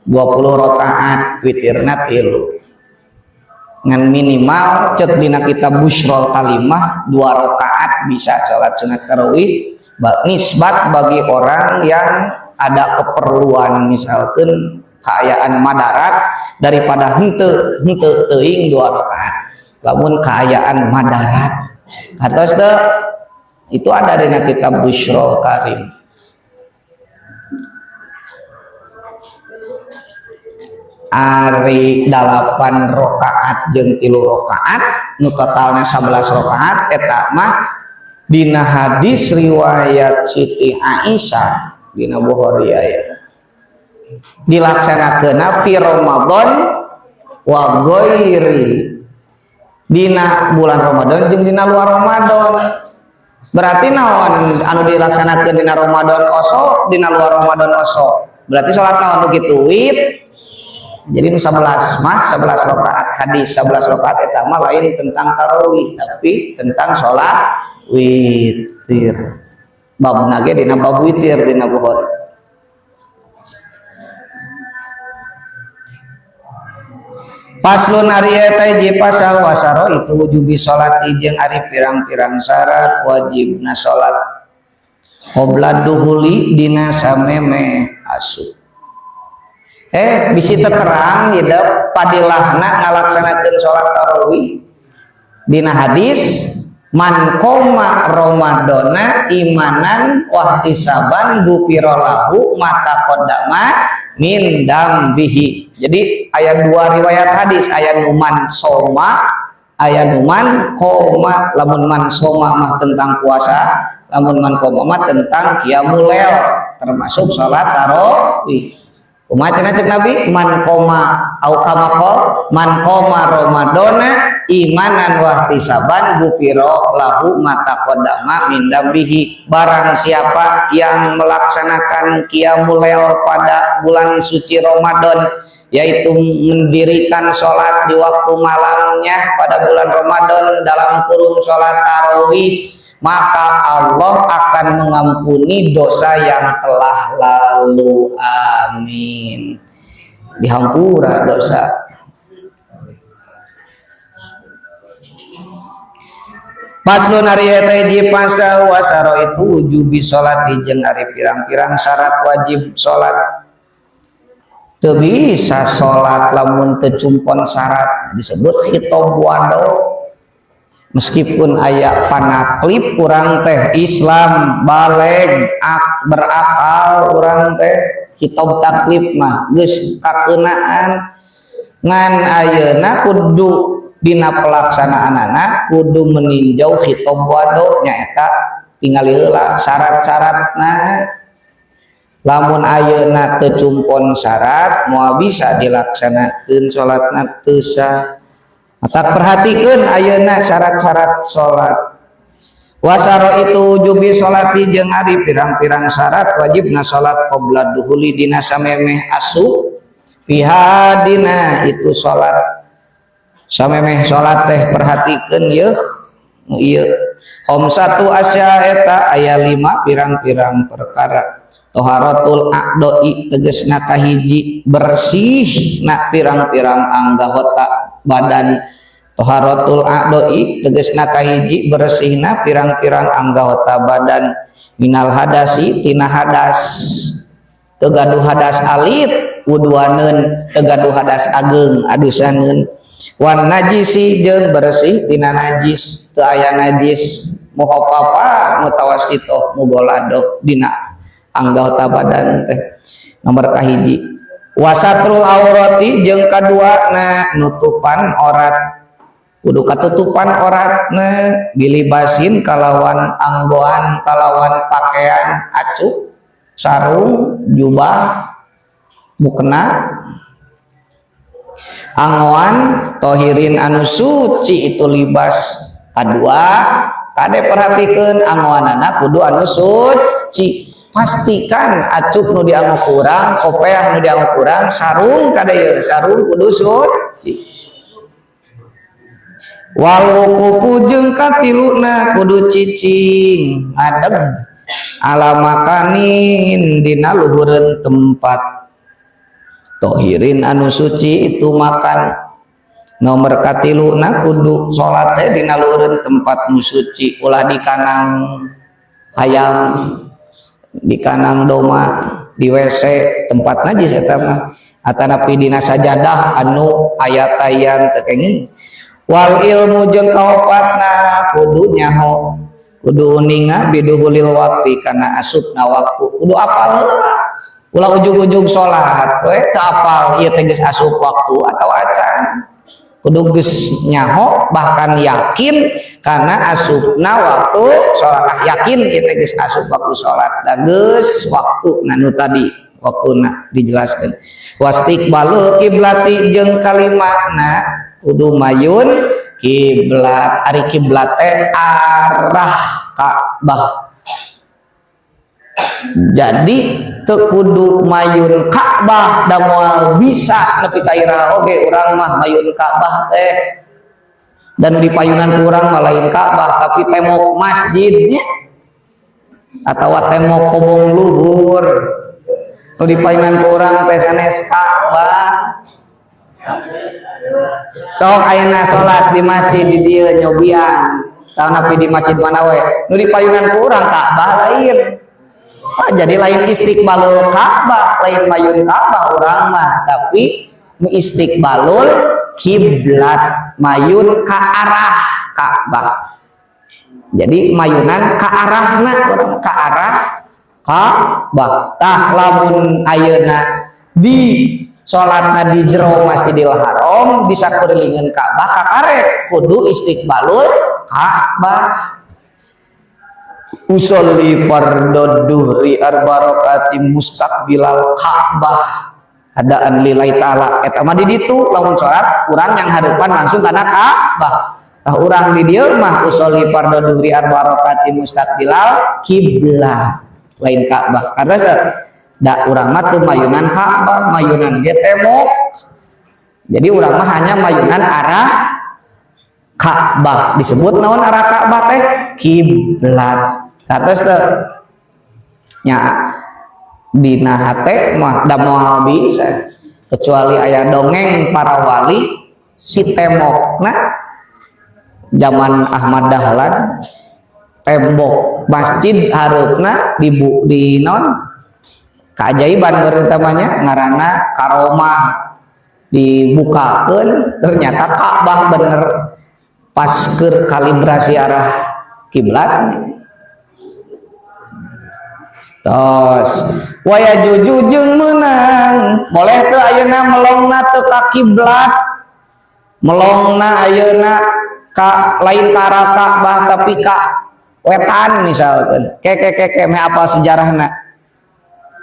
20 rakaat witirna 3 ngan minimal cek dina kitab Busyrul Kalimah 2 rakaat bisa salat sunat tarawih nisbat bagi orang yang ada keperluan misalkan keayaan madarat daripada henteu teuing 2 rakaat. Lamun keayaan madarat hartos teu itu ada dina kitab Busyrul Karim. Ari 8 rakaat jeung 3 rakaat nu totalna 11 rakaat eta mah dina hadis riwayat Siti Aisyah dina Bukhari aya dilaksanakeunna fi Ramadan wa ghairi dina bulan Ramadan jeung dina luar Ramadan. Berarti naon anu dilaksanakeun dina Ramadan oso dina luar Ramadan oso. Berarti salat naon nu kitu wit. Jadi nu 11 mah 11 rakaat hadis 11 rakaat eta mah lain tentang tarawih tapi tentang salat witir. Babna ge dina bab witir dina Bukhari. Paslun ari eta hiji pasal wasaro itu wujubi salat jeung ari pirang-pirang syarat wajibna salat qabla duhuli dina sameme asup. Bisi terang hidup padilahna ngalaksanakeun salat tarawih dina hadis man qoma ramadana imanan wahtisaban ghufira lahu mata qaddama min dambihi. Jadi ayat 2 riwayat hadis ayat numan soma ayat numan qoma. Lamun man soma mah tentang puasa, lamun man qoma mah tentang qiyamul lail termasuk salat tarawih. Kumaha cenah cek Nabi man qoma au kama qol man qoma ramadana imanan wahtisaban ghufira lahu mata qaddama min dambihi. Barang siapa yang melaksanakan qiyamul lail pada bulan suci Ramadan yaitu mendirikan sholat di waktu malamnya pada bulan Ramadan dalam kurung sholat tarawih, maka Allah akan mengampuni dosa yang telah lalu. Amin. Dihampura dosa. Paslun ari eta hiji pasal wasaro itu wujubi salat jeung ari pirang-pirang syarat wajib salat. Teu bisa salat lamun teu cumpon syarat disebut khitab wado. Meskipun aya panaklip urang teh Islam baleg berakal urang teh khitab taklif mah geus kakeunaan ngan ayeuna kudu dina pelaksanaanana kudu meninjau khitab wado nyaeta tingali heula syarat-syaratna. Lamun ayeuna teu cumpon syarat moal bisa dilaksanakeun salatna teu sah. Maka perhatikeun ayeuna syarat-syarat salat. Wasaro itu jubi salati jeung ari pirang-pirang syarat wajibna salat qabla duhuli dina samemeh asup fiha dina itu salat. Samemeh salat teh perhatikeun ieu khamsatu asya eta aya 5 pirang-pirang perkara. Toharatul a'doi tegesna kahiji bersihna pirang-pirang anggota badan. Toharatul a'doi tegesna kahiji bersihna pirang-pirang anggota badan minal hadasi tina hadas teu gaduh hadas alit wuduaneun teu gaduh hadas ageng adusaneun wan najisi jeung bersih tina najis teu aya najis muhaffafa mutawasito mugolado dina anggota badan teh. Nomor kahiji wasatrul aurati jeung kadua na nutupan orat kudu katutupan oratna bilibasin kalawan anggoan kalawan pakaian acu sarung jubah mukena anggoan tohirin anu suci itu libas. Kadua kade perhatikeun anggoanana kudu anu suci. Pastikan acuk nu dianggo kurang, kopeah nu dianggo kurang, sarung kada ye sarung kudu suci. Wal wuqufu jeung katiluna kudu cicing adeg ala makanin dina luhureun tempat. Tohirin anu suci itu makan. Nomor katiluna kudu salat teh dina luhureun tempat nu suci ulah di kanang hayam di kanang doma di WC tempat najis eta mah atanapi dina sajadah anu ayat-ayat teu kenging. Wal ilmu jeung kaopatna kudu nyaho kudu ninga biduhulil waktu kana asupna waktu kudu apal heula ulah ujug-ujug salat we teu apal ieu teh geus asup waktu atau acan kudu geus nyaho bahkan yakin karena asupna waktu salat yakin ieu teh geus asup waktu salat da geus waktu nu tadi waktuna dijelaskeun. Wastiqbalul kiblati jeung kalimatna kudu mayun kiblat. Ari kiblat teh arah Ka'bah. Jadi teu kudu mayun Ka'bah da moal bisa nepi ka iraha oge urang mah mayun Ka'bah teh dan di payunan urang mah lain Ka'bah tapi temok masjidnya atawa temok kobong luhur nu di payunan urang teh sanes Ka'bah. Sok ayeuna salat di masjid di dieu nyobian tah napi di masjid mana we nu di payunan urang Ka'bah lain. Jadi lain istiqbalul Ka'bah lain mayun Ka'bah urang mah tapi nu istiqbalul kiblat mayun ka arah Ka'bah. Jadi mayunan ka arahna urang ka arah Ka'bah. Tah lamun ayeuna di salatna di jero Masjidil Haram bisa kurilingeun Ka'bah kakarek kudu istiqbalul Ka'bah. Usolli fardhu duhri arba rakaati mustaqbilal Ka'bah adaan lillahi ta'ala eta mah di ditu lamun salat urang yang harapan langsung kana Ka'bah. Tah urang di dieu mah usolli fardhu duhri arba rakaati mustaqbilal kiblat lain Ka'bah karena da urang mah teu mayunan Ka'bah mayunan ge temok. Jadi urang mah hanya mayunan arah Ka'bah disebut naon arah Ka'bah teh kiblat. Terus teh nya dina hate mah da moal bisa kecuali aya dongeng para wali si temokna zaman Ahmad Dahlan tembok masjid hareupna di non keajaiban beureuntamanya ngaranna karomah dibukakeun ternyata Ka'bah bener pas keur kalibrasi arah kiblat. Tos waya jujujeng menang boleh tuh ayeuna melongna teu ka kiblat melongna ayeuna ka lain ka arah Ka'bah tapi ka wetan misalkan keke me apal sejarahna.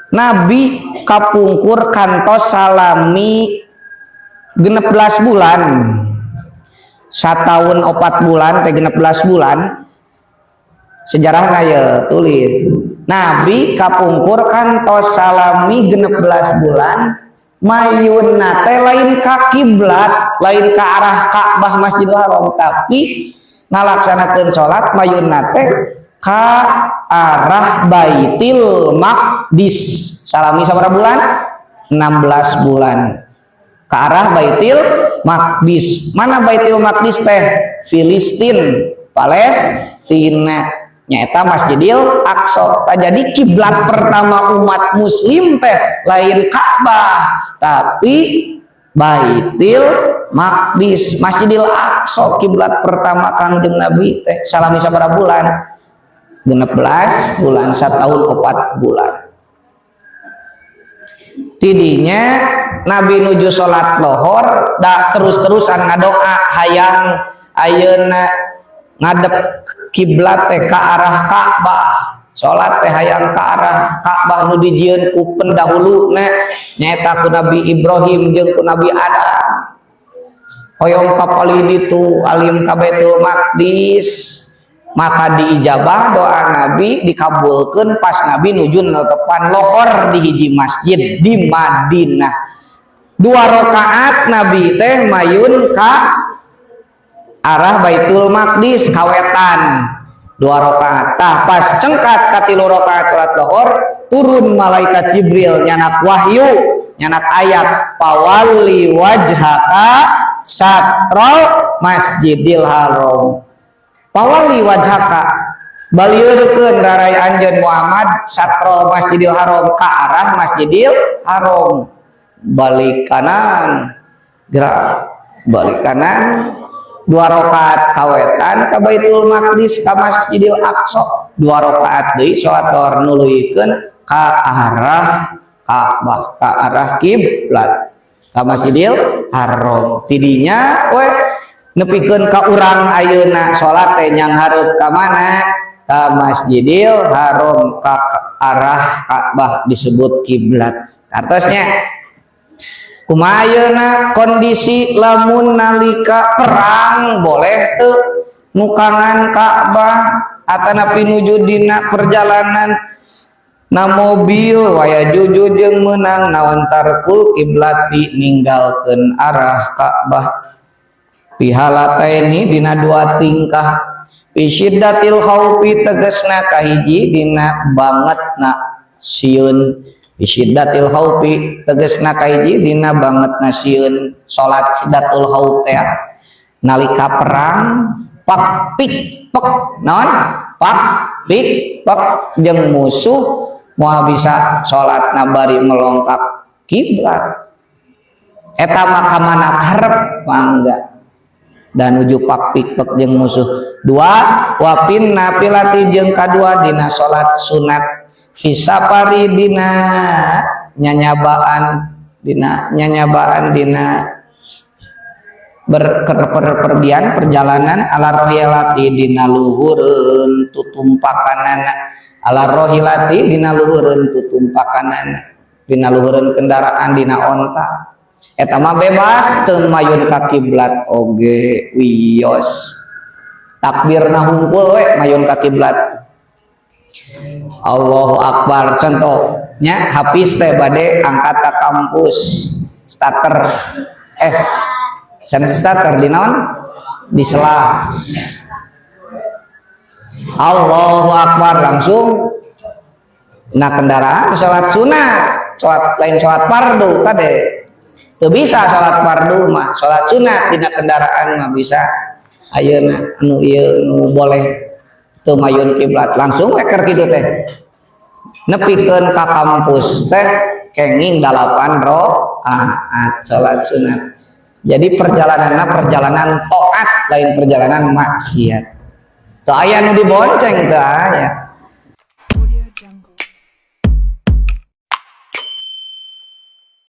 Nabi kapungkur kantos salami 16 bulan, 1 tahun 4 bulan teh 16 bulan sejarahna ya tulis. Nabi kapungkur kantos salami 16 bulan mayunna teh lain ka kiblat, lain ka arah Ka'bah Masjidil Haram, tapi ngalaksanakeun salat mayunna teh ka arah Baitil Maqdis. Salami sabaraha bulan? 16 bulan. Ke arah Baitil Maqdis. Mana Baitil Maqdis teh? Filistin, Palestina. Nyaeta Masjidil Aqsa. Jadi kiblat pertama umat muslim teh lain Ka'bah, tapi Baitil Maqdis, Masjidil Aqsa kiblat pertama Kangjeng Nabi teh. Salami sabaraha bulan? 16 bulan, 1 tahun 4 bulan. Tidinya Nabi nuju salat lohor da terus-terusan ngadoa hayang ayeuna ngadep kiblat teh ka arah Ka'bah, salat teh hayang ka arah Ka'bah nu dijieun ku pendahuluna nyaeta ku Nabi Ibrahim jeung ku Nabi Adam. Hoyong ka palih ditu alim ka Baitul Maqdis, maka diijabah doa Nabi dikabulkan pas Nabi nuju netepan lohor di hiji masjid di Madinah. 2 rakaat Nabi teh mayun ka arah Baitul Maqdis kawetan 2 rakaat. Tah pas cengkat ka 3 rakaat salat lohor turun malaikat Jibril nyanak wahyu, nyanak ayat pawalli wajhaka satrol Masjidil Haram. Pawali wajhaka balieurekeun rarai anjeun Muhammad satrol Masjidil Haram ka arah Masjidil Haram. Balik kanan gerak, balik kanan 2 rakaat kawetan ka Baitul Maqdis ka Masjidil Aqsa, 2 rakaat deui salat lohor nuluykeun ka arah Ka'bah, ka arah kiblat ka Masjidil Haram. Tidinya we nepikeun ka urang ayeuna salat teh nyang hareup ka mana? Ka Masjidil Haram, ka arah Ka'bah disebut kiblat. Artosnya kumaha ayeuna kondisi lamun nalika perang boleh teu nukangan Ka'bah atanapi nuju dina perjalanan na mobil waya juju jeung meunang naon tarkul kiblat ninggalkeun arah Ka'bah. Pihalataini dina 2 tingkah, pisyiddatil khaufi tegasna kahiji dina bangetna sieun, pisyiddatil khaufi tegasna kahiji dina bangetna sieun. Salat siddatul khauf teh nalika perang pak pik pek naon pak pik pek jeung musuh moal bisa salat bari melongkak kiblat eta mah ka mana karep mangga dan nuju pak pikpek jeung musuh. 2 wapin nafilati jeung kadua dina salat sunat fisapari dina nyanyabaan dina berpergian perjalanan ala rohilati dina luhureun tutumpakanana, ala rohilati dina luhureun tutumpakanana, dina luhureun kendaraan dina onta. Eta mah bebas teu mayun ka kiblat oge wios. Takbirna hungkul we mayun ka kiblat. Allahu Akbar contohnya Hafiz teh bade angkat ka kampus starter sana starter di naon di selah. Allahu Akbar langsung na kendaraan salat sunat, salat lain salat fardu kade. Teu bisa salat fardu mah, salat sunat dina kendaraan mah bisa. Ayeuna anu ieu nu boleh teu mayun kiblat langsung eker kitu teh. Nepikeun ka kampus teh kenging 8 rakaat salat sunat. Jadi perjalananna perjalanan taat lain perjalanan maksiat. Teu aya nu dibonceng teu aya.